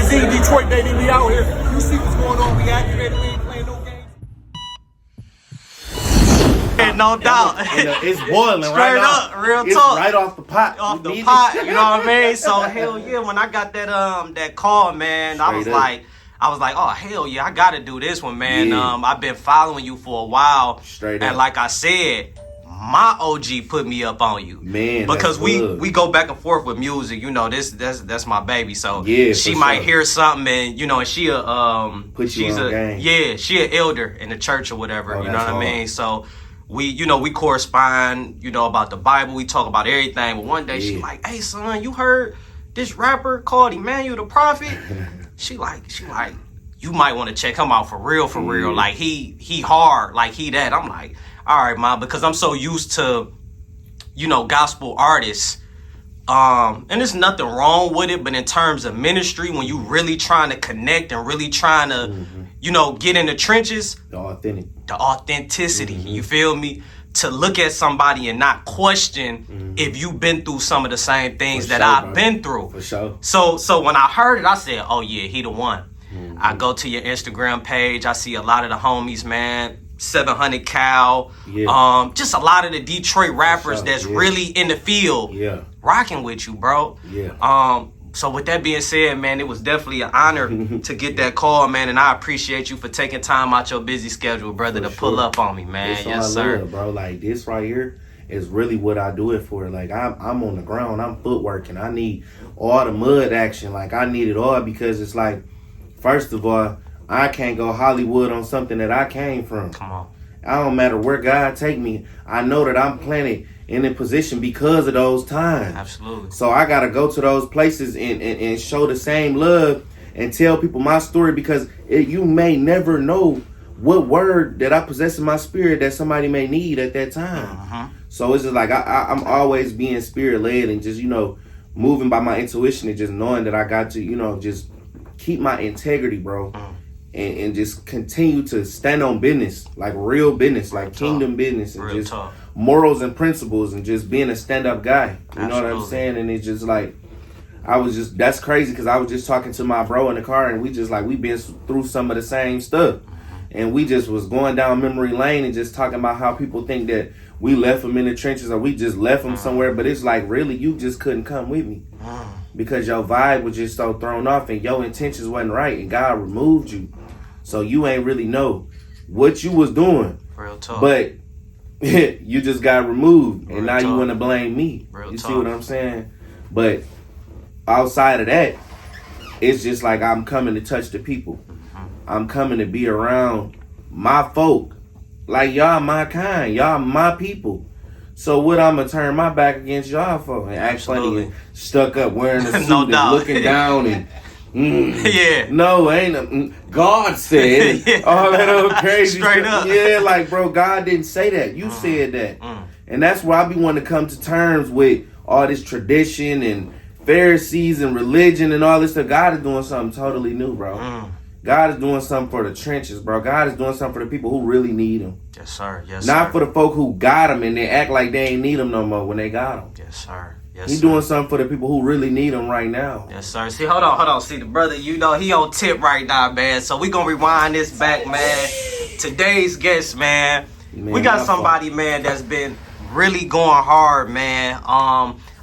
Z, Detroit, baby, we out here. You see what's going on, we activated, we ain't playing no games. No doubt. It's boiling Straight right up, now. real It's talk. right off the pot. Off the pot, you know what I mean? So hell yeah, when I got that call, man, I was like, oh hell yeah, I gotta do this one, man. Yeah. I've been following you for a while. Straight and up. like I said, my OG put me up on you. Man, because that's we go back and forth with music, you know, that's my baby. So Yeah, she for might sure. hear something and you know, and she Put you she's on a game. yeah, she an elder in the church or whatever, Oh, you know that's what I hard. mean? So we correspond, you know, about the Bible. We talk about everything. But one day she like, hey son, you heard this rapper called Emmanuel Da Prophet? she like, you might want to check him out for real. Like he hard, like he that. I'm like, all right, mom, because I'm so used to, you know, gospel artists. And there's nothing wrong with it, but in terms of ministry, when you really trying to connect and really trying to, you know, get in the trenches, The authentic. the authenticity, you feel me? To look at somebody and not question if you've been through some of the same things For that sure, I've bro. been through. For sure. So when I heard it, I said, oh yeah, he the one. I go to your Instagram page, I see a lot of the homies, man. 700 Cal, Yeah. just a lot of the Detroit rappers sure, that's yeah. really in the field, Yeah. rocking with you, bro. Yeah. So with that being said, man, it was definitely an honor to get that call, man, and I appreciate you for taking time out your busy schedule, brother, to pull up on me, man. It's Yes, all sir. love, bro. Like this right here is really what I do it for. Like I'm on the ground, I'm footworking. I need all the mud action. Like I need it all because it's like, first of all, I can't go Hollywood on something that I came from. Come on. I don't matter where God take me. I know that I'm planted in a position because of those times. Absolutely. So I gotta go to those places and show the same love and tell people my story because you may never know what word that I possess in my spirit that somebody may need at that time. So it's just like I'm always being spirit led and just, you know, moving by my intuition and just knowing that I got to, you know, just keep my integrity, bro. And just continue to stand on business, like real business, like kingdom business, and Real just talk. morals and principles, and just being a stand-up guy. You know what I'm Absolutely. saying? And it's just like, that's crazy because I was just talking to my bro in the car, and we just like, we been through some of the same stuff. And we just was going down memory lane and just talking about how people think that we left them in the trenches or we just left them somewhere. But it's like, really, you just couldn't come with me. Because your vibe was just so thrown off and your intentions wasn't right and God removed you. So you ain't really know what you was doing. Real talk. But you just got removed and Real now you talk. want to blame me. Real You see talk. what I'm saying? But outside of that, it's just like I'm coming to touch the people. I'm coming to be around my folk. Like y'all my kind. Y'all my people. So what I'm gonna turn my back against y'all for? And act funny Absolutely. and stuck up wearing a suit No and doubt. looking down and Yeah. no, God said Yeah. all that other crazy Straight stuff. up. Yeah, like bro, God didn't say that. You said that. And that's where I be wanting to come to terms with all this tradition and Pharisees and religion and all this stuff. God is doing something totally new, bro. God is doing something for the trenches, bro. God is doing something for the people who really need him. Yes, sir. Yes, Not sir. for the folk who got him and they act like they ain't need him no more when they got him. Yes, sir. Yes, He's sir. doing something for the people who really need him right now. Yes, sir. See, hold on. See, the brother, you know, he on tip right now, man. So we gonna rewind this back, man. Today's guest, man, Man, we got my somebody, man, that's been really going hard, man.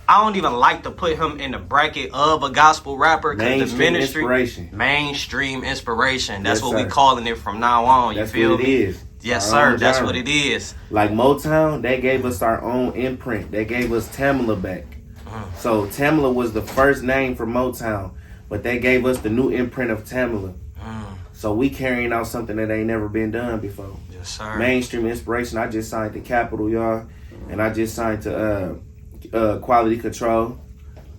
I don't even like to put him in the bracket of a gospel rapper because the Mainstream ministry, inspiration. mainstream inspiration. That's Yes, what we sir. calling it from now on. That's you feel what it me? is. Yes, Our sir. own That's genre. what it is. Like Motown, they gave us our own imprint. They gave us Tamala back. So Tamala was the first name for Motown, but they gave us the new imprint of Tamala. So we carrying out something that ain't never been done before. Yes, sir. Mainstream inspiration. I just signed to Capitol, y'all, and I just signed to Quality Control,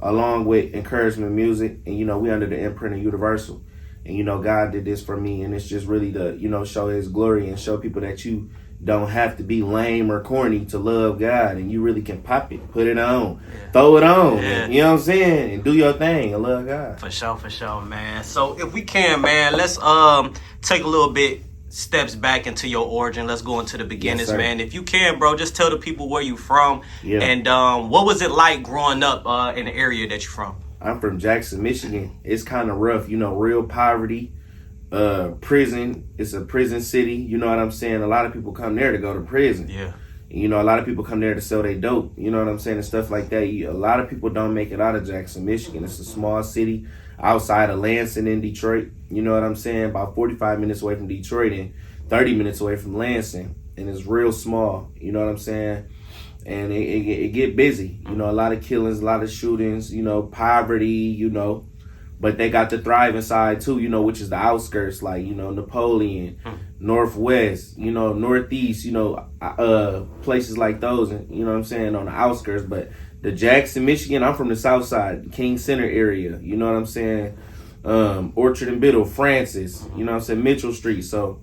along with Encouragement Music, and you know we under the imprint of Universal, and you know God did this for me, and it's just really to show His glory and show people that you don't have to be lame or corny to love God, and you really can pop it, put it on, throw it on, Yeah. you know what I'm saying, and do your thing and love God. For sure, man. So if we can, man, let's take a little bit steps back into your origin. Let's go into the beginnings, sir. man. If you can, bro, just tell the people where you from Yeah. and what was it like growing up in the area that you're from? I'm from Jackson, Michigan. It's kind of rough, you know, real poverty. Prison. It's a prison city. You know what I'm saying? A lot of people come there to go to prison. Yeah. You know, a lot of people come there to sell their dope. You know what I'm saying? And stuff like that. A lot of people don't make it out of Jackson, Michigan. It's a small city outside of Lansing in Detroit. You know what I'm saying? About 45 minutes away from Detroit and 30 minutes away from Lansing. And it's real small. You know what I'm saying? And it get busy. You know, a lot of killings, a lot of shootings, you know, poverty, you know. But they got the thriving side too, you know, which is the outskirts, like, you know, Napoleon, Northwest, you know, Northeast, you know, places like those, you know what I'm saying, on the outskirts. But the Jackson, Michigan, I'm from the south side, King Center area, you know what I'm saying, Orchard and Biddle, Francis, you know what I'm saying, Mitchell Street. So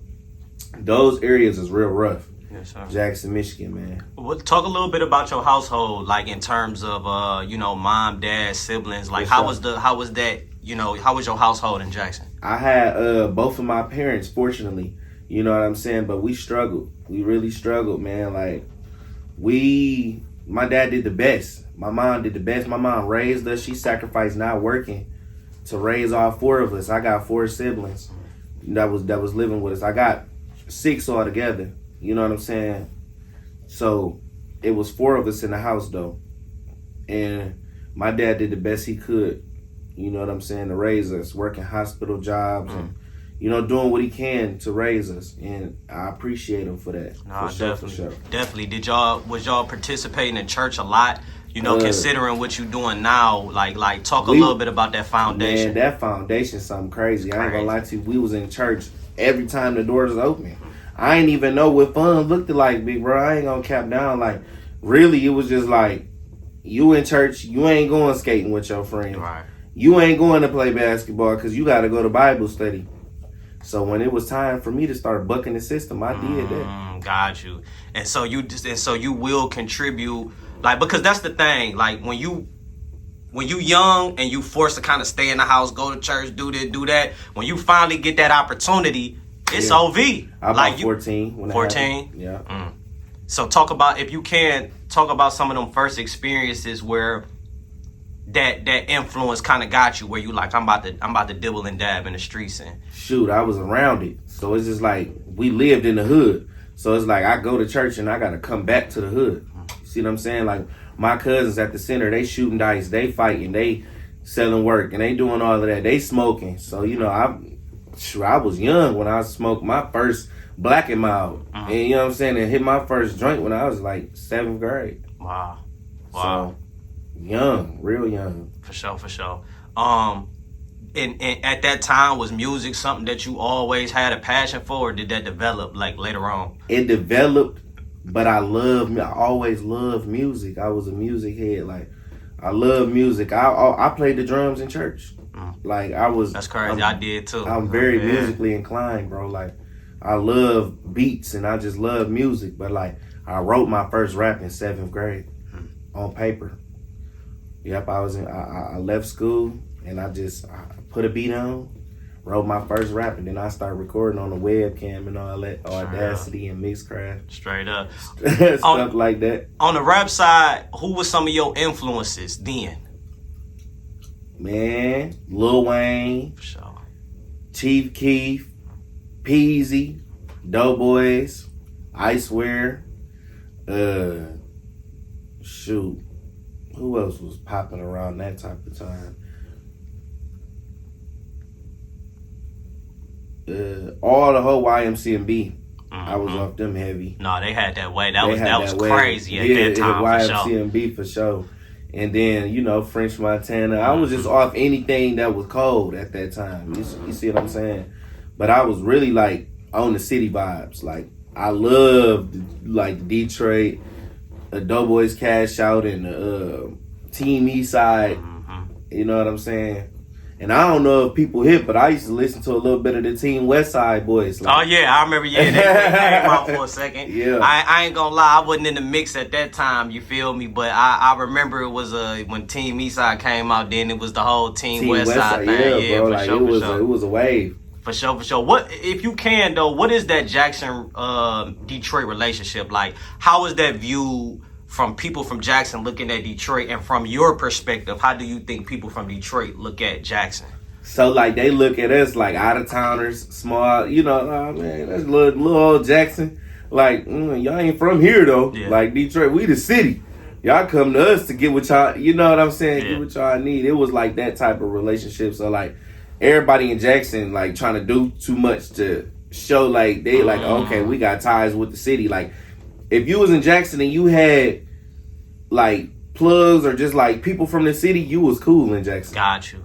those areas is real rough. Yes, sir. Jackson, Michigan, man. Well, talk a little bit about your household, like in terms of, you know, mom, dad, siblings. Like, how was that? You know, how was your household in Jackson? I had both of my parents, fortunately. You know what I'm saying? But we struggled. We really struggled, man. Like, my dad did the best. My mom did the best. My mom raised us. She sacrificed not working to raise all four of us. I got 4 siblings that was living with us. I got 6 altogether. You know what I'm saying? So it was 4 of us in the house, though. And my dad did the best he could. You know what I'm saying, to raise us, working hospital jobs and, you know, doing what he can to raise us. And I appreciate him for that. No, for definitely. Sure. Definitely. Was y'all participating in church a lot? You know, considering what you're doing now, like talk a little bit about that foundation. Man, that foundation's something crazy. I ain't gonna lie to you. We was in church every time the doors was open. I ain't even know what fun looked like, big bro. I ain't gonna cap down. Like, really, it was just like, you in church, you ain't going skating with your friends. Right. You ain't going to play basketball because you got to go to Bible study. So when it was time for me to start bucking the system, I did that. Got you. And so you will contribute, like, because that's the thing. Like, when you young and you forced to kind of stay in the house, go to church, do this, do that. When you finally get that opportunity, it's OV. I like was 14. 14. Yeah. So talk about, if you can, talk about some of them first experiences where that influence kind of got you, where you like, I'm about to dibble and dab in the streets. And shoot, I was around it. So it's just like, we lived in the hood. So it's like, I go to church and I got to come back to the hood. You see what I'm saying? Like, my cousins at the center, they shooting dice, they fighting, they selling work, and they doing all of that. They smoking. So, you know, I was young when I smoked my first Black and Mild. And you know what I'm saying? And hit my first joint when I was like 7th grade. Wow. So, young, real young. For sure. And at that time, was music something that you always had a passion for, or did that develop like later on? It developed, but I always loved music. I was a music head. Like, I love music. I played the drums in church. Like, I was. That's crazy. I did too. I'm very musically inclined, bro. Like, I love beats and I just love music. But like, I wrote my first rap in 7th grade on paper. Yep, I left school and I put a beat on, wrote my first rap, and then I started recording on the webcam and all that, Audacity and Mixcraft. Straight up. Stuff like that. On the rap side, who was some of your influences then? Man, Lil Wayne, For sure. Chief Keef, Peasy, Doughboys, I Swear, shoot. Who else was popping around that type of time? All the whole YMCMB. I was off them heavy. No, they had that way. That was crazy at that time. YMCMB for sure. And then, you know, French Montana. I was just off anything that was cold at that time. You see what I'm saying? But I was really like on the city vibes. Like, I loved like Detroit, Doughboys Cash Out, and Team East Side. You know what I'm saying? And I don't know if people hip, but I used to listen to a little bit of the Team West Side Boys. Like, oh yeah, I remember. Yeah, they came out for a second. Yeah, I ain't gonna lie, I wasn't in the mix at that time. You feel me? But I remember it was when Team Eastside came out. Then it was the whole Team Westside thing. Yeah, bro. for Like, sure. It was a wave. For sure. What, if you can though? What is that Jackson Detroit relationship like? How is that viewed from people from Jackson looking at Detroit, and from your perspective, how do you think people from Detroit look at Jackson? So like they look at us like out of towners, small, you know, oh man, that's little old Jackson. Like, y'all ain't from here though. Yeah. Like Detroit, we the city. Y'all come to us to get what y'all, you know what I'm saying? Yeah. Get what y'all need. It was like that type of relationship. So like everybody in Jackson like trying to do too much to show like they like, okay, we got ties with the city. Like if you was in Jackson and you had like plugs or just like people from the city, you was cool in Jackson. Got you.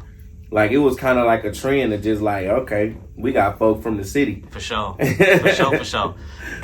Like it was kind of like a trend to just like, okay, we got folk from the city. For sure. For sure. For sure.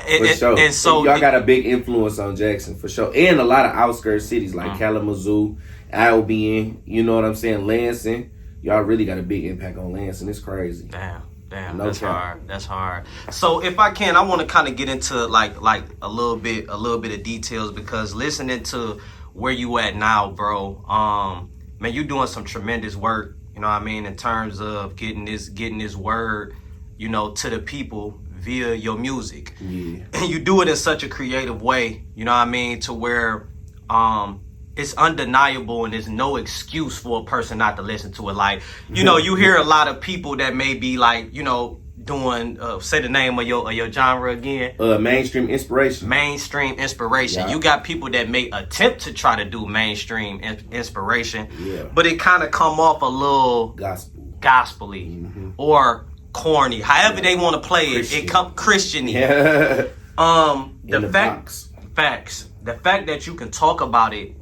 And so y'all got a big influence on Jackson for sure. And a lot of outskirts cities like Kalamazoo, Albion, you know what I'm saying, Lansing. Y'all really got a big impact on Lansing. It's crazy. Damn, No that's cap. hard. That's hard. So if I can, I want to kind of get into like a little bit of details, because listening to where you at now, bro, man, you doing some tremendous work, you know what I mean, in terms of getting this word, you know, to the people via your music. Yeah. And you do it in such a creative way, you know what I mean, to where it's undeniable and there's no excuse for a person not to listen to it. Like, you know, you hear a lot of people that may be like, you know, doing say the name of your genre again. Mainstream inspiration. Mainstream inspiration. Yeah. You got people that may attempt to try to do mainstream inspiration, Yeah. but it kind of come off a little gospel-y or corny. However they want to play it come Christian-y. Yeah. The fact that you can talk about it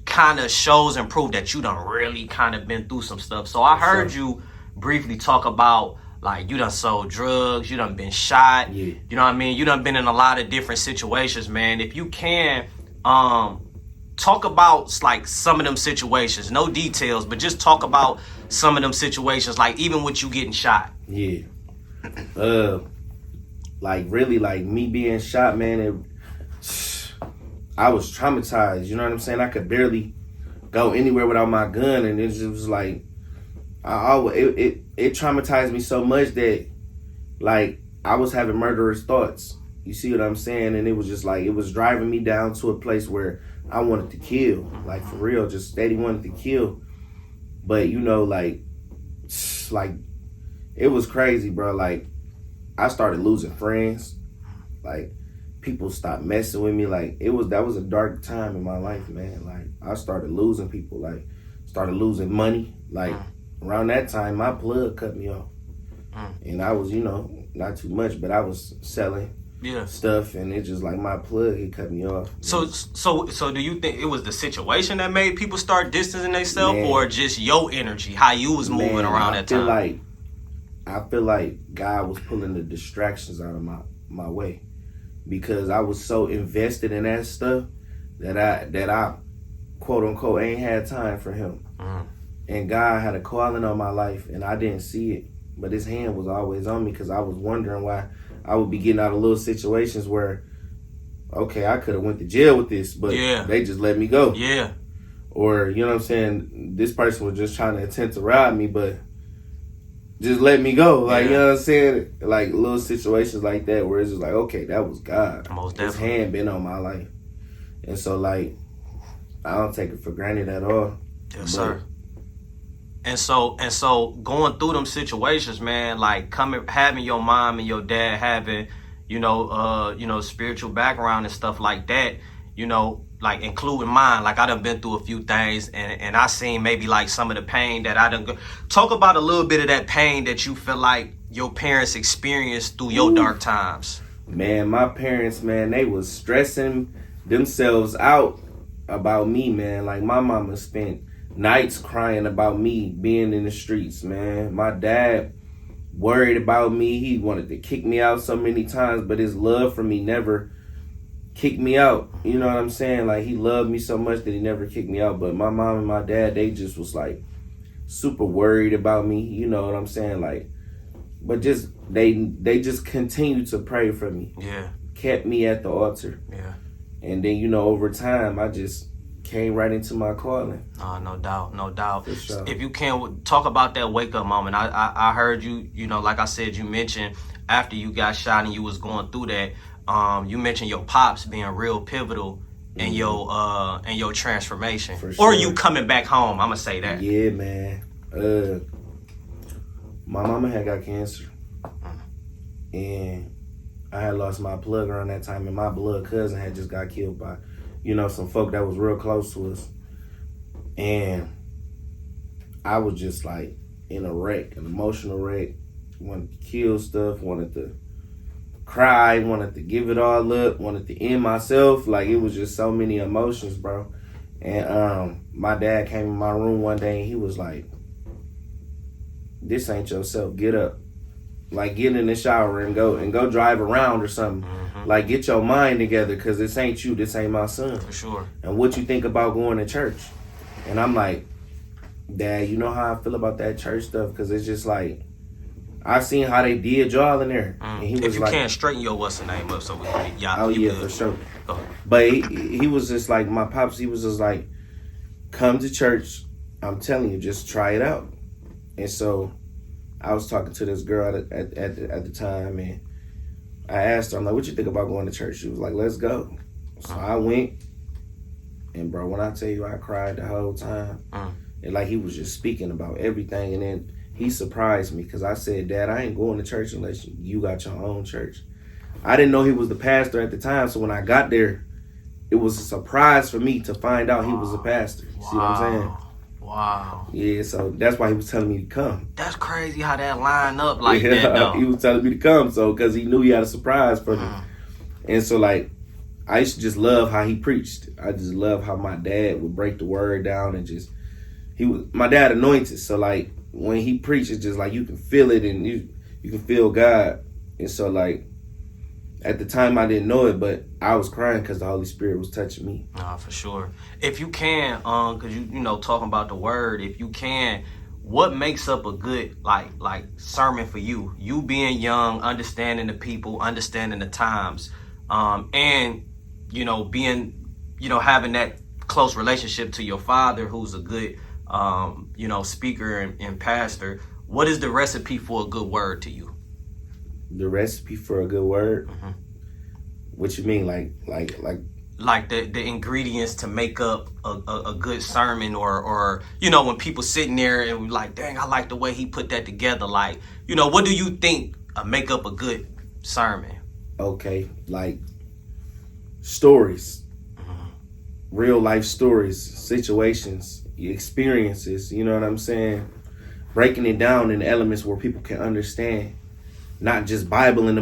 kind of shows and prove that you done really kind of been through some stuff. So I heard you briefly talk about like you done sold drugs, you done been shot, you know what I mean? You done been in a lot of different situations, man. If you can, talk about like some of them situations, no details, but just talk about some of them situations, like even with you getting shot. Yeah. Like really like me being shot, man, I was traumatized, you know what I'm saying? I could barely go anywhere without my gun, and it just was like it traumatized me so much that like I was having murderous thoughts. You see what I'm saying? And it was just like it was driving me down to a place where I wanted to kill, like for real, just steady wanted to kill. But you know, like it was crazy, bro. Like I started losing friends. Like people stopped messing with me. Like that was a dark time in my life, man. Like I started losing people, like started losing money. Like around that time my plug cut me off. And I was, you know, not too much, but I was selling stuff, and it just like my plug, he cut me off. So do you think it was the situation that made people start distancing themselves, or just your energy, how you was moving around that time? I feel like God was pulling the distractions out of my way, because I was so invested in that stuff that I quote unquote ain't had time for him. And God had a calling on my life, and I didn't see it, but his hand was always on me, because I was wondering why I would be getting out of little situations where, okay, I could have went to jail with this, but they just let me go. Yeah. Or, you know what I'm saying, this person was just trying to attempt to rob me, but just let me go. Like, you know what I'm saying? Like little situations like that where it's just like, okay, that was God. Most his definitely. hand been on my life. And so like, I don't take it for granted at all. Yes, sir. And so going through them situations, man, like having your mom and your dad having, you know, spiritual background and stuff like that, you know, like including mine, like I done been through a few things, and I seen maybe like some of the pain that I done go. Talk about a little bit of that pain that you feel like your parents experienced through your dark times. Man, my parents, man, they was stressing themselves out about me, man. Like my mama spent nights crying about me being in the streets, man. My dad worried about me. He wanted to kick me out so many times, but his love for me never kicked me out. You know what I'm saying? Like he loved me so much that he never kicked me out. But my mom and my dad, they just was like super worried about me. You know what I'm saying? Like, but just they just continued to pray for me. Yeah. Kept me at the altar. Yeah. And then, you know, over time, I just came right into my calling. No doubt. For sure. If you can talk about that wake up moment, I heard you, you know, like I said, you mentioned after you got shot and you was going through that, you mentioned your pops being real pivotal in your transformation, For or sure. you coming back home. I'm gonna say that. Yeah, man. My mama had got cancer, and I had lost my plug around that time, and my blood cousin had just got killed by, some folk that was real close to us, and I was just like in a wreck, an emotional wreck. Wanted to kill stuff, wanted to cry, wanted to give it all up, wanted to end myself. Like, it was just so many emotions, bro. And my dad came in my room one day and he was like, "This ain't yourself. Get up. Like, get in the shower and go drive around or something. Like, get your mind together, because this ain't you. This ain't my son. For sure. And what you think about going to church?" And I'm like, "Dad, you know how I feel about that church stuff, because it's just like, I seen how they did y'all in there." And he was if you like, can't straighten your what's the name up, so we can y'all. "Oh yeah, good. for sure." Go ahead. But he was just like, my pops, he was just like, "Come to church. I'm telling you, just try it out." And so I was talking to this girl at the time, and I asked her, I'm like, "What you think about going to church?" She was like, "Let's go." So I went, and bro, when I tell you I cried the whole time, and like he was just speaking about everything, and then he surprised me, because I said, "Dad, I ain't going to church unless you got your own church." I didn't know he was the pastor at the time, so when I got there, it was a surprise for me to find out he was a pastor. You see what I'm saying? Wow. Yeah, so that's why he was telling me to come. That's crazy how that line up like that, though. He was telling me to come, so because he knew he had a surprise for me. And so, like, I used to just love how he preached. I just love how my dad would break the word down, and just, my dad anointed, so like when he preached, it's just like you can feel it, and you can feel God. And so, like, at the time I didn't know it, but I was crying because the Holy Spirit was touching me. Nah, for sure. If you can, because you know, talking about the word, if you can, what makes up a good like sermon for you? You being young, understanding the people, understanding the times, and being, having that close relationship to your father, who's a good speaker and pastor. What is the recipe for a good word to you? The recipe for a good word? What you mean, like the ingredients to make up a good sermon, or when people sitting there and we like, dang, I like the way he put that together. Like, what do you think make up a good sermon? Okay, like stories, real life stories, situations, experiences. You know what I'm saying? Breaking it down in elements where people can understand. Not just Bible and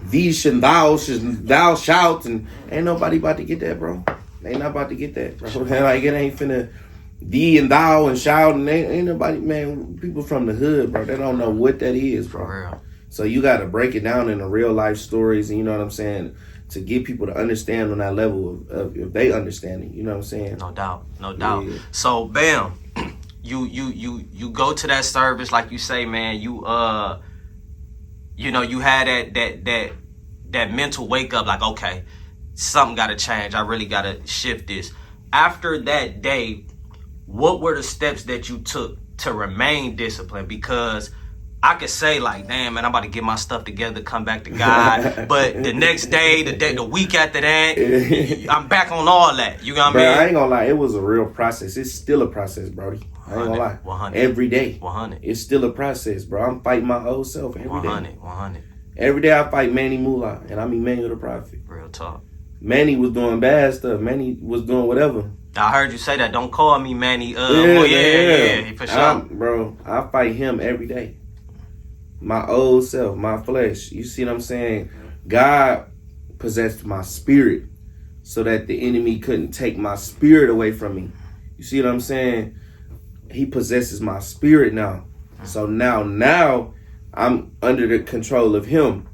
these and thou shalt, and ain't nobody about to get that, bro. They not about to get that, bro. Like, it ain't finna thee and thou and shout, and ain't nobody, man. People from the hood, bro, they don't know what that is, bro. For real. So you got to break it down into real life stories, and you know what I'm saying, to get people to understand on that level of if they understand it. You know what I'm saying? No doubt. Yeah. So, bam, you go to that service, like you say, man. You had that mental wake up, like, okay, something got to change. I really got to shift this. After that day, what were the steps that you took to remain disciplined? Because I could say, like, damn, man, I'm about to get my stuff together, come back to God. But the next day, the week after that, I'm back on all that. You know what I mean? I ain't gonna lie, it was a real process. It's still a process, Brody. I ain't gonna lie. 100. Every day. 100. It's still a process, bro. I'm fighting my old self every day. 100. Every day I fight Manny Moolah, and I'm Emmanuel Da Prophet. Real talk. Manny was doing bad stuff. Manny was doing whatever. I heard you say that. Don't call me Manny. Yeah, for sure. Bro, I fight him every day. My old self, my flesh. You see what I'm saying? God possessed my spirit so that the enemy couldn't take my spirit away from me. You see what I'm saying? He possesses my spirit now. So now I'm under the control of him.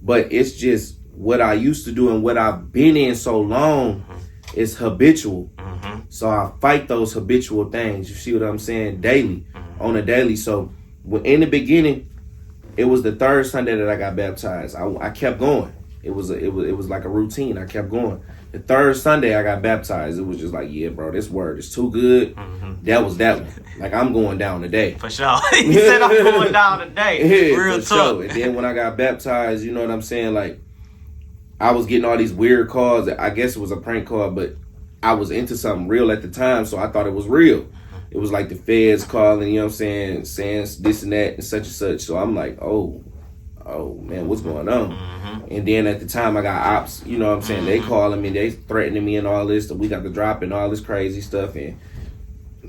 But it's just what I used to do and what I've been in so long is habitual. So I fight those habitual things. You see what I'm saying? Daily, on a daily. So in the beginning, it was the third Sunday that I got baptized. I kept going. It was like a routine. I kept going. The third Sunday I got baptized. It was just like, yeah, bro, this word is too good. That was that one. Like, I'm going down today. For sure. He said I'm going down today. Yeah, Real for talk. sure. And then when I got baptized, you know what I'm saying? Like, I was getting all these weird calls. I guess it was a prank call, but I was into something real at the time, so I thought it was real. It was like the feds calling, you know what I'm saying this and that and such. So I'm like, oh man, what's going on? And then at the time I got ops, you know what I'm saying? They calling me, they threatening me and all this, we got to drop and all this crazy stuff. And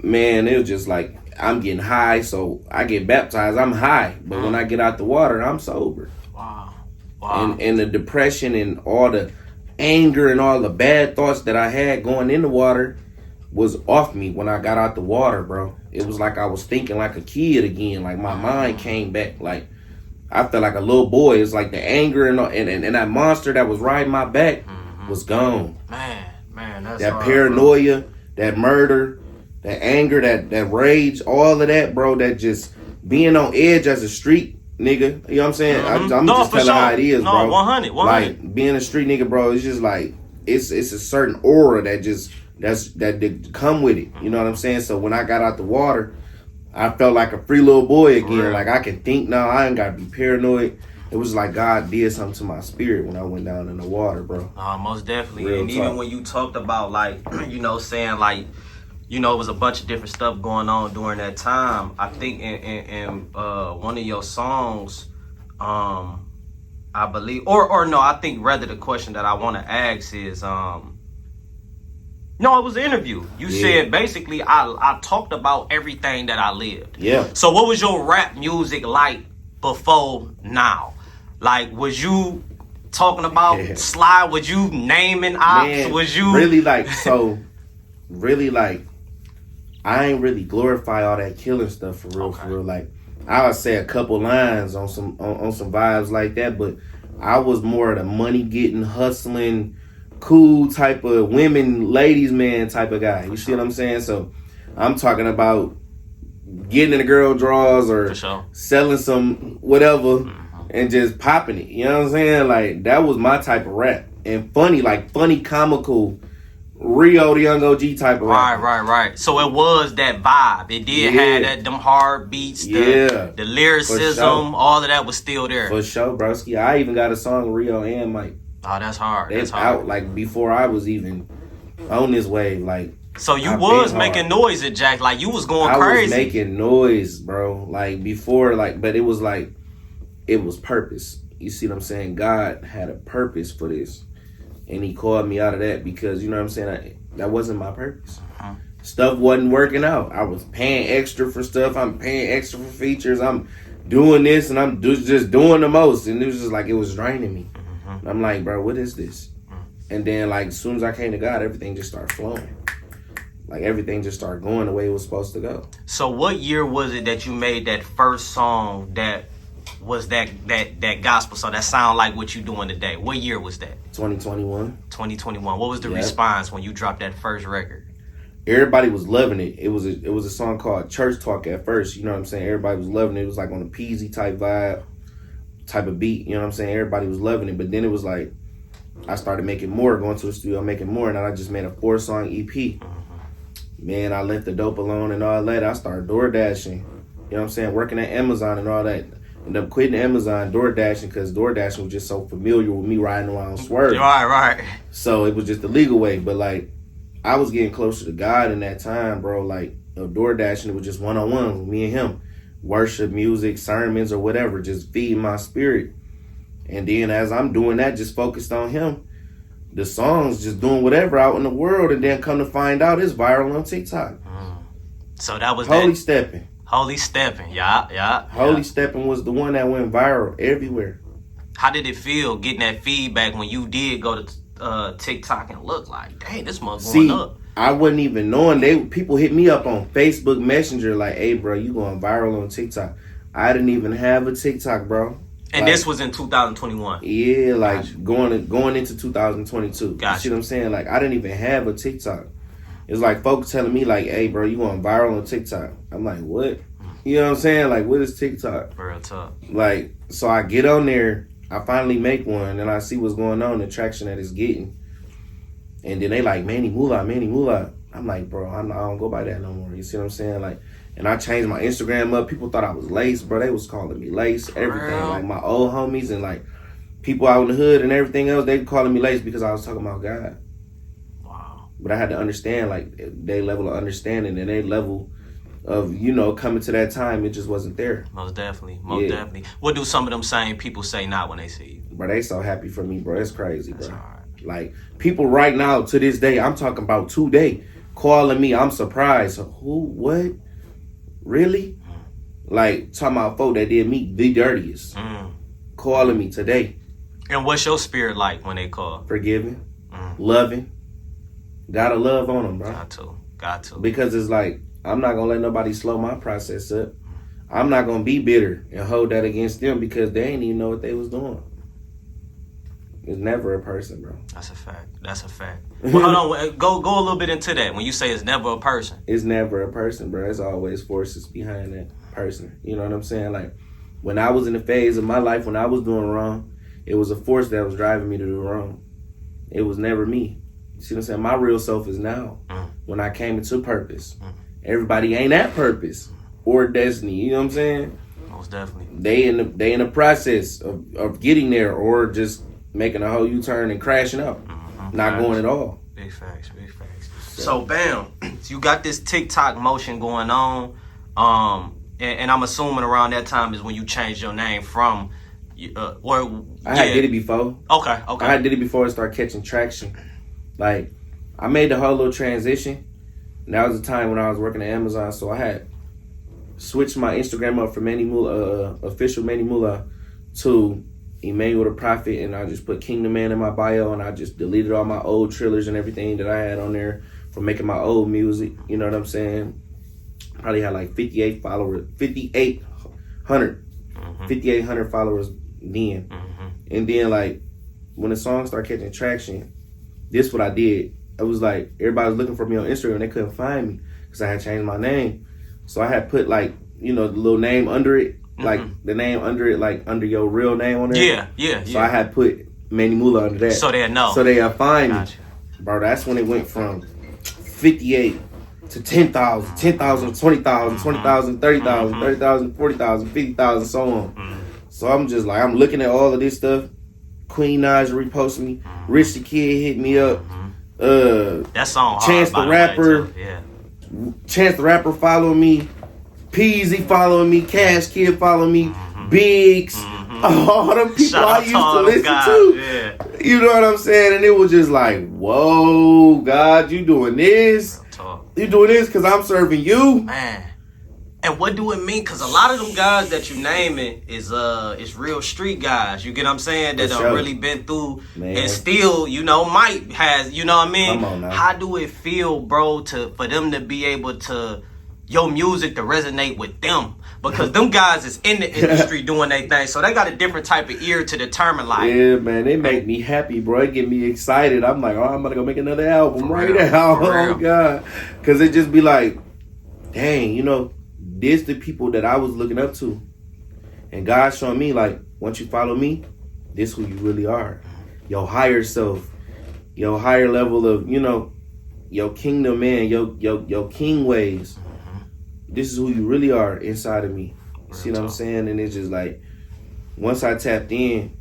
man, it was just like, I'm getting high, so I get baptized, I'm high. But when I get out the water, I'm sober. Wow. And the depression and all the anger and all the bad thoughts that I had going in the water was off me when I got out the water, bro. It was like I was thinking like a kid again. Like my mind came back. Like I felt like a little boy. It's like the anger and that monster that was riding my back was gone. Man, that's that hard, paranoia, bro. that murder, that anger, that rage, all of that, bro. That just being on edge as a street nigga. You know what I'm saying? I'm just telling how it is, bro. 100. Like being a street nigga, bro. It's just like it's a certain aura that come with it. You know what I'm saying? So when I got out the water, I felt like a free little boy again. Like I can think now. I ain't gotta be paranoid. It was like God did something to my spirit when I went down in the water, bro. Most definitely. Real and talk. Even when you talked about like, you know, saying like, you know, it was a bunch of different stuff going on during that time. I think in one of your songs, I believe, or no, I think rather the question that I want to ask is, no, it was an interview. You said basically I talked about everything that I lived. Yeah. So what was your rap music like before now? Like, was you talking about Sly? Was you naming ops? Man, was you really like really like I ain't really glorify all that killing stuff for real, for real. Like I would say a couple lines on some vibes like that, but I was more of the money getting, hustling, cool type of women, ladies man type of guy. You see what I'm saying? So I'm talking about getting in the girl drawers or selling some whatever and just popping it. You know what I'm saying? Like that was my type of rap. And funny, comical, Rio the Young OG type of rap. Right. So it was that vibe. It did have them hard beats, the lyricism, all of that was still there. For sure, broski. I even got a song with Rio and Mike. Oh, that's hard. It's out like before I was even on this wave. Like, so you was making noise at Jack, like you was going crazy. I was making noise, bro. Like before, like, but it was like it was purpose. You see what I'm saying? God had a purpose for this, and He called me out of that because you know what I'm saying. That wasn't my purpose. Stuff wasn't working out. I was paying extra for stuff. I'm paying extra for features. I'm doing this, and I'm just doing the most, and it was just like it was draining me. I'm like, bro, what is this? And then, like, as soon as I came to God, everything just started flowing. Like, everything just started going the way it was supposed to go. So what year was it that you made that first song that was that gospel song that sound like what you doing today? What year was that? 2021. 2021. What was the response when you dropped that first record? Everybody was loving it. It was a song called Church Talk at first. You know what I'm saying? Everybody was loving it. It was like on a Peasy type vibe. Type of beat, you know what I'm saying? Everybody was loving it, but then it was like I started making more, going to the studio, making more, and then I just made a 4-song EP. Man, I left the dope alone and all that. I started door dashing, you know what I'm saying? Working at Amazon and all that. Ended up quitting Amazon, door dashing, because door dashing was just so familiar with me riding around swerving. Right. So it was just the legal way, but like I was getting closer to God in that time, bro. Like door dashing, it was just one-on-one with me and Him. Worship, music, sermons, or whatever, just feeding my spirit. And then as I'm doing that, just focused on Him, the songs just doing whatever out in the world, and then come to find out it's viral on TikTok. So that was Holy Steppin'. Holy Steppin', yeah. Holy Steppin' was the one that went viral everywhere. How did it feel getting that feedback when you did go to TikTok and look like, dang, this mother's going up? I wasn't even knowing. People hit me up on Facebook Messenger like, hey, bro, you going viral on TikTok. I didn't even have a TikTok, bro. And this was in 2021? Yeah, like going into 2022. Gotcha. You see what I'm saying? Like, I didn't even have a TikTok. It's like folks telling me like, hey, bro, you going viral on TikTok. I'm like, what? You know what I'm saying? Like, what is TikTok? Real tough. Like, so I get on there. I finally make one, and I see what's going on, the traction that it's getting. And then they like, Manny Moolah. I'm like, bro, I don't go by that no more. You see what I'm saying? Like, and I changed my Instagram up. People thought I was Lace, bro. They was calling me Lace, everything. Like my old homies and like people out in the hood and everything else, they calling me lazy because I was talking about God. Wow. But I had to understand, like, their level of understanding and their level of, coming to that time, it just wasn't there. Most definitely. Definitely. What do some of them same people say now when they see you? Bro, they so happy for me, bro. It's crazy, bro. That's all right. Like, people right now, to this day, I'm talking about today, calling me, I'm surprised. Who? What? Really? Like, talking about folk that did me the dirtiest. Calling me today. And what's your spirit like when they call? Forgiving. Loving. Gotta love on them, bro. Got to. Because it's like, I'm not gonna let nobody slow my process up. I'm not gonna be bitter and hold that against them because they ain't even know what they was doing. It's never a person, bro. That's a fact. Well, hold on. Go a little bit into that. When you say it's never a person. It's never a person, bro. It's always forces behind that person. You know what I'm saying? Like, when I was in the phase of my life when I was doing wrong, it was a force that was driving me to do wrong. It was never me. You see what I'm saying? My real self is now. When I came into purpose. Everybody ain't at purpose or destiny. You know what I'm saying? Most definitely. They in the process of getting there or just making a whole U-turn and crashing up. Not going at all. Big facts. So bam, you got this TikTok motion going on. And I'm assuming around that time is when you changed your name from I had did it before. Okay. I did it before it started catching traction. Like, I made the whole little transition. And that was the time when I was working at Amazon, so I had switched my Instagram up from official Manny Mula to Emanuel Da Prophet, and I just put Kingdom Man in my bio, and I just deleted all my old trailers and everything that I had on there from making my old music. You know what I'm saying? Probably had like 5,800 followers then. And then, like, when the song started catching traction, this what I did. It was like everybody was looking for me on Instagram and they couldn't find me because I had changed my name. So I had put, like, the little name under it, like the name under it, like under your real name on there. Yeah. So I had put Manny Mula under that. So they'll know. So they'll find me. Bro, that's when it went from 58 to 10,000, 10,000, 20,000, 20,000, 30,000, 30,000, 40,000, 50,000, so on. So I'm just like, I'm looking at all of this stuff. Queen Naj reposted me. Enrich Da Kid hit me up. That song hard, Chance the Rapper. Chance the Rapper following me. Peasy following me. Cash Kid following me. Biggs. All them people Shout I out used to all to them listen guys. to. Yeah. You know what I'm saying? And it was just like, whoa, God, you doing this? You doing this because I'm serving you? Man. And what do it mean? Because a lot of them guys that you naming is real street guys. You get what I'm saying? That have really been through and still, might has, you know what I mean? Come on now. How do it feel, bro, for them to be able to, your music to resonate with them? Because them guys is in the industry doing their thing. So they got a different type of ear to determine, like. Yeah, man, they make me happy, bro. It get me excited. I'm like, I'm going to go make another album now. Oh, God. Because it just be like, dang, this the people that I was looking up to. And God showing me, like, once you follow me, this who you really are. Your higher self. Your higher level of, your kingdom man. Your king ways. This is who you really are inside of me. You see what I'm saying? And it's just like, once I tapped in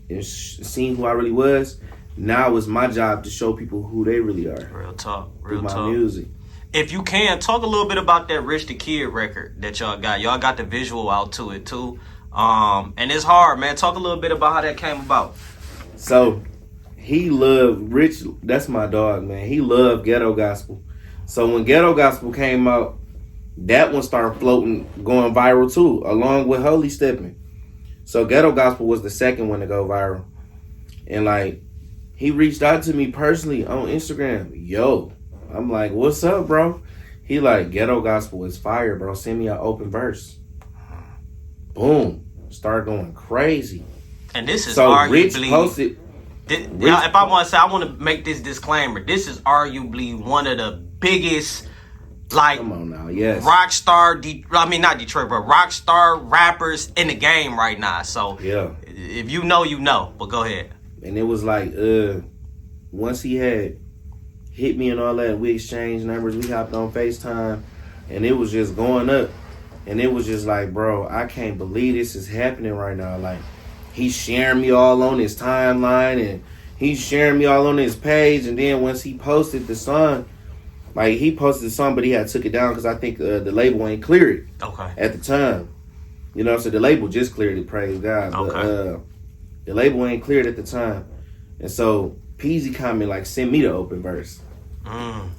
and seen who I really was, now it's my job to show people who they really are. Real talk. Through my music. If you can, talk a little bit about that Enrich Da Kid record that y'all got. Y'all got the visual out to it too. And it's hard, man. Talk a little bit about how that came about. So, he loved Rich. That's my dog, man. He loved ghetto gospel. So when ghetto gospel came out, that one started floating, going viral too, along with Holy Stepping. So ghetto gospel was the second one to go viral. And like, he reached out to me personally on Instagram. Yo, I'm like, what's up, bro? He like, ghetto gospel is fire, bro. Send me an open verse. Boom. Start going crazy. And this is so arguably... Rich posted... if I want to say, I want to make this disclaimer. This is arguably one of the biggest, like, come on now, yes, rock star, not Detroit, but rock star rappers in the game right now. So, yeah, if you know, you know. But go ahead. And it was like, once he had hit me and all that, we exchanged numbers, we hopped on FaceTime, and it was just going up. And it was just like, bro, I can't believe this is happening right now. Like, he's sharing me all on his timeline, and he's sharing me all on his page. And then once he posted the song, like he posted the song, but he had took it down because I think the label ain't cleared it at the time. You know, so the label just cleared it, praise God. But the label ain't cleared at the time. And so Peasy comment like, send me the open verse.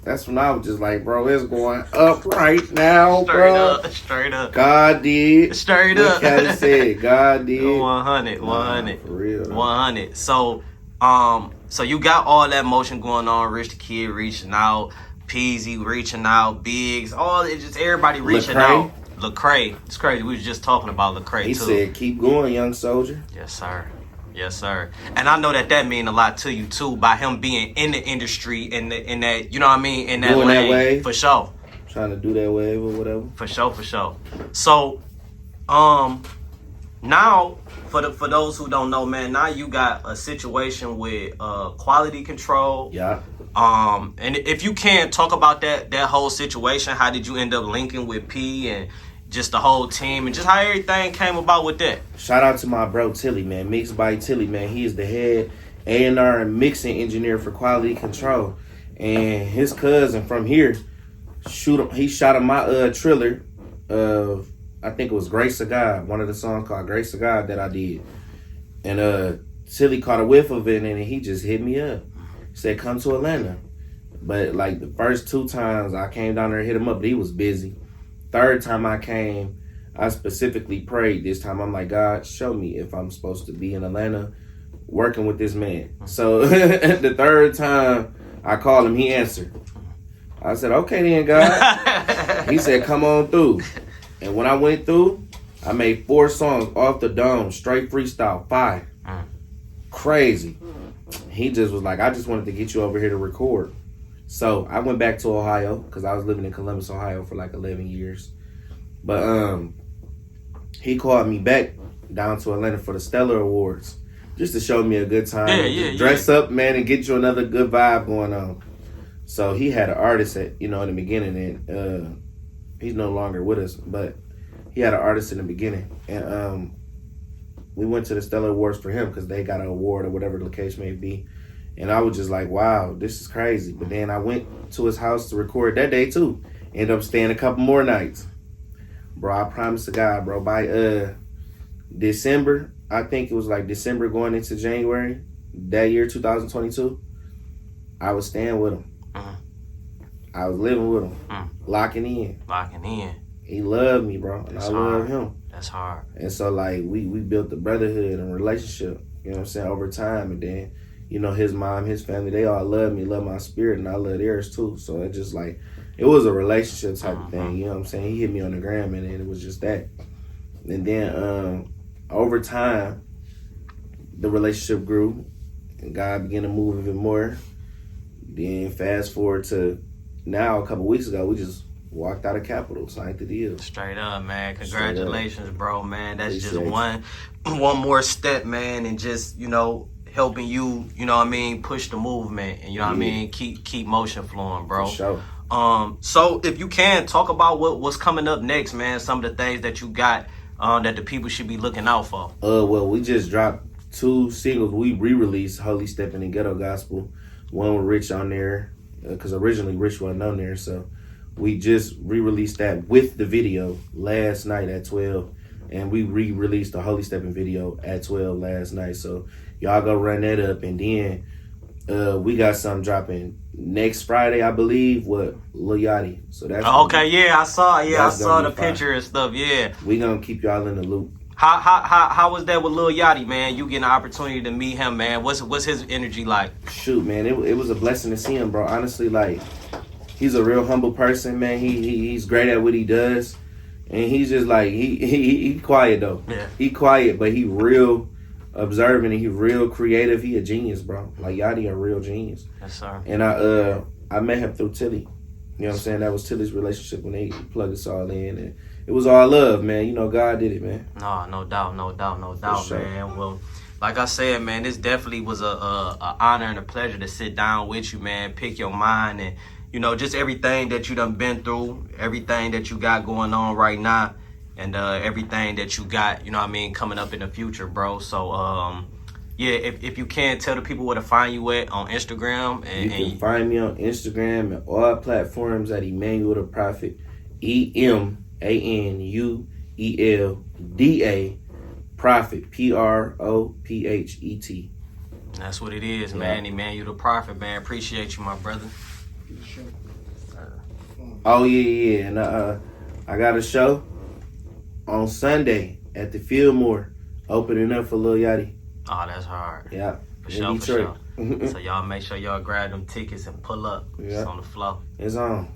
That's when I was just like, bro, it's going up right now, bro. Straight up. God did. Straight up. Like I said, God did. 100. For real. 100. So, so you got all that motion going on. Enrich Da Kid reaching out, Peasy reaching out, Biggs, all it just everybody reaching out. Lecrae, it's crazy. We was just talking about Lecrae too. He said, "Keep going, young soldier." Yes, sir. Yes, sir. And I know that mean a lot to you too, by him being in the industry in that, you know what I mean, in that doing lane, that wave. For sure. Trying to do that wave or whatever. For sure. So, now for those who don't know, man, now you got a situation with quality control. Yeah. And if you can talk about that whole situation, how did you end up linking with P and just the whole team and just how everything came about with that? Shout out to my bro Tilly, man. Mixed by Tilly, man. He is the head A&R and mixing engineer for quality control. And his cousin from here, he shot him my trailer of, I think it was Grace of God, one of the songs called Grace of God that I did. And Tilly caught a whiff of it and he just hit me up. He said, come to Atlanta. But like the first 2 times I came down there and hit him up, but he was busy. Third time I came, I specifically prayed this time. I'm like, God, show me if I'm supposed to be in Atlanta working with this man. So the third time I called him, he answered. I said, okay then, God. He said, come on through. And when I went through, I made 4 songs off the dome, straight freestyle, 5. Crazy. He just was like, I just wanted to get you over here to record. So I went back to Ohio because I was living in Columbus, Ohio for like 11 years. But he called me back down to Atlanta for the Stellar Awards just to show me a good time. Dress up, man, and get you another good vibe going on. So he had an artist in the beginning, and he's no longer with us, but he had an artist in the beginning. And we went to the Stellar Awards for him because they got an award or whatever the case may be. And I was just like, wow, this is crazy. But then I went to his house to record that day too. Ended up staying a couple more nights. Bro, I promise to God, bro, by December, I think it was like December going into January, that year, 2022, I was staying with him. I was living with him, locking in. He loved me, bro, and I love him. That's hard. And so, like, we built the brotherhood and relationship, you know what I'm saying, over time. And then, you know, his mom, his family, they all love me, love my spirit, and I love theirs too. So it just like, it was a relationship type of thing, you know what I'm saying? He hit me on the gram, and it was just that. And then over time, the relationship grew, and God began to move even more. Then fast forward to now, a couple weeks ago, we just walked out of Capitol, signed the deal. Straight up, man. Congratulations, bro, man. That's just one more step, man, and just, you know, helping you, you know what I mean, push the movement, and you know what I mean, keep motion flowing, bro. For sure. So if you can talk about what's coming up next, man, some of the things that you got that the people should be looking out for. Well, we just dropped 2 singles. We re-released Holy Stepping and Ghetto Gospel. One with Rich on there, because originally Rich wasn't on there, so we just re-released that with the video last night at 12, and we re-released the Holy Stepping video at 12 last night. So y'all go run that up, and then we got something dropping next Friday, I believe, with Lil Yachty. So that's okay. Yeah, I saw the picture and stuff. Yeah, we gonna keep y'all in the loop. How was that with Lil Yachty, man? You getting an opportunity to meet him, man. What's his energy like? Shoot, man, it was a blessing to see him, bro. Honestly, like, he's a real humble person, man. He's great at what he does, and he's just like he quiet though. Yeah. He quiet, but he real observant and he real creative. He a genius, bro. Like, Yachty a real genius. Yes, sir. And I met him through Tilly. You know what I'm saying? That was Tilly's relationship when they plugged us all in, and it was all love, man. You know, God did it, man. No doubt, sure. man. Well, like I said, man, this definitely was a honor and a pleasure to sit down with you, man. Pick your mind and, you know, just everything that you done been through, everything that you got going on right now. and everything that you got, you know what I mean, coming up in the future, bro. So yeah, if you can, tell the people where to find you at on Instagram. You can find me on Instagram and all platforms at Emmanuel Da Prophet, EMANUELDA Prophet, PROPHET. That's what it is, man. Emmanuel Da Prophet, man. Appreciate you, my brother. Oh yeah, and I got a show on Sunday at the Fillmore, opening up for Lil Yachty. Oh, that's hard. Yeah, For sure. So y'all make sure y'all grab them tickets and pull up. It's on the floor. It's on.